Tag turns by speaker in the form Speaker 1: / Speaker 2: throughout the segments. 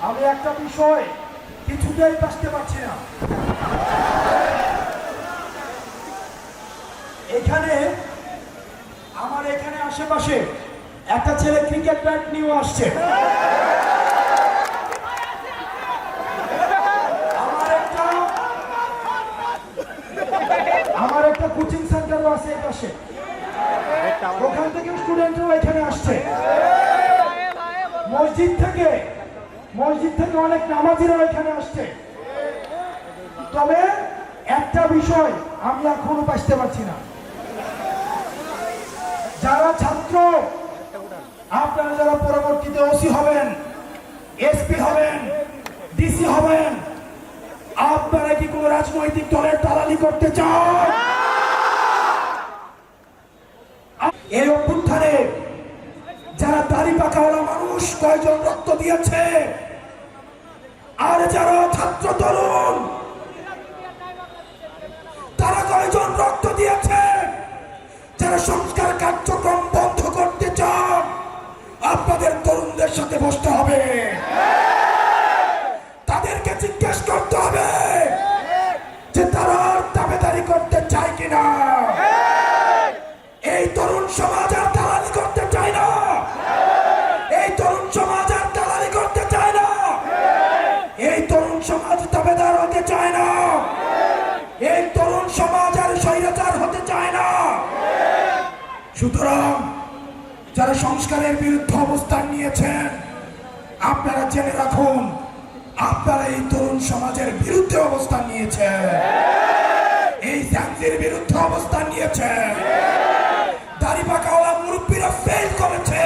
Speaker 1: আমি একটা বিষয় কিছুতেই বুঝতে পারছি না। এখানে আমার এখানে আশেপাশে একটা ছেলে ক্রিকেট ব্যাট নিয়ে আসছে। আমার একটা কোচিং সেন্টারও আছে এই পাশে, ওখান থেকে স্টুডেন্টরাও এখানে আসছে। মসজিদ থেকে অনেক নামাজিরাও এখানে আসছে। তবে একটা বিষয় আমি এখনো বুঝতে পারছি না, যারা ছাত্র আপনারা যারা পরবর্তীতে ওসি হবেন, এসপি হবেন, ডিসি হবেন, আপনারা কি কোন রাজনৈতিক দলের দালালি করতে চান? এই অভ্যুত্থানে যারা দাড়ি পাকাওয়ালা মানুষ কয়জন রক্ত দিয়েছে, আর যারা ছাত্র তরুণ তারা কয়জন রক্ত দিয়েছে? যারা সংস্কার কার্যক্রম বন্ধ করতে চান, আপনাদের তরুণদের সাথে বসতে হবে, তাদেরকে জিজ্ঞেস করতে হবে যে তারা দাবেদারি করতে চায় কিনা। এই তরুণ সমাজ আর দালালি করতে চায় না, এই তরুণ সমাজ আর দালালি করতে চায় না, এই তরুণ সমাজ দাবেদার হতে চায় না, এই তরুণ সমাজ আর স্বৈরাচার হতে চায় না। সুতরাং যারা সংস্কারের বিরুদ্ধে অবস্থান নিয়েছেন, আপনারা জেনে রাখুন আপনারা এই তরুণ সমাজের বিরুদ্ধে অবস্থান নিয়েছেন, এই জাতির বিরুদ্ধে অবস্থান নিয়েছেন। দাড়ি পাকাওয়ালা মুরব্বীরা ফেল করেছে,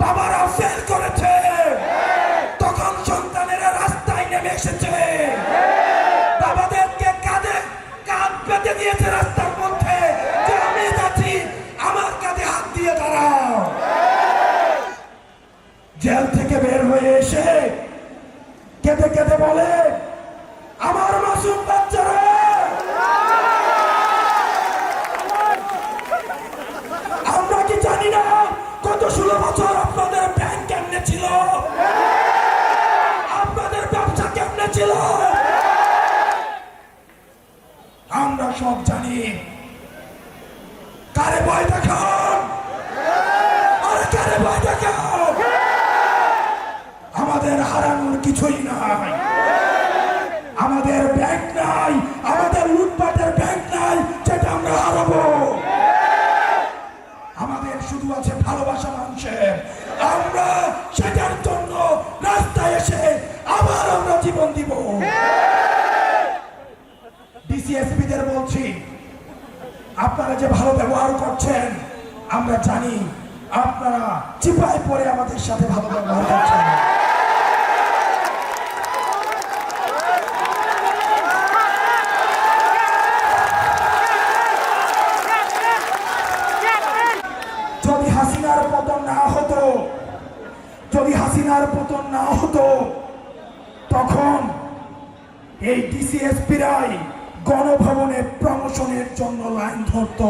Speaker 1: বাবারা ফেল করেছে, তখন সন্তানেরা রাস্তায় নেমে এসেছে, বাবাদেরকে কাঁধে কাঁধ পেতে দিয়েছে রাস্তার মধ্যে যে আমি যাচ্ছি, আমার কাঁধে হাত দিয়ে দাঁড়াও। জেল থেকে বের হয়ে এসে কেঁদে কেঁদে বলে আমার মাসুম বাচ্চারা, আমরা কি জানি না গত 16 বছর আপনাদের ব্যাংক কেমনে ছিল, আপনাদের ব্যবসা কেমনে ছিল, আমরা সব জানি। কারে ভয় দেখান, আরে কারে ভয় দেখান? আমাদের হারানোর কিছুই নাই, আমাদের ব্যাংক নাই, আমাদের লুটপাটের ব্যাংক নাই যেটা আমরা হারাবো। আমাদের শুধু আছে ভালোবাসা মানুষের, আমরা সেটার জন্য রাস্তায় এসে আবার আমরা জীবন দিব। ডিসিএসপিদের বলছি, আপনারা যে ভালো ব্যবহার করছেন আমরা জানি, আপনারা চিপায় পড়ে আমাদের সাথে ভালো ব্যবহার করছেন। যদি হাসিনার পতন না হতো তখন এই ডিসিএসপিরাই গণভবনে প্রমোশনের জন্য লাইন ধরতো।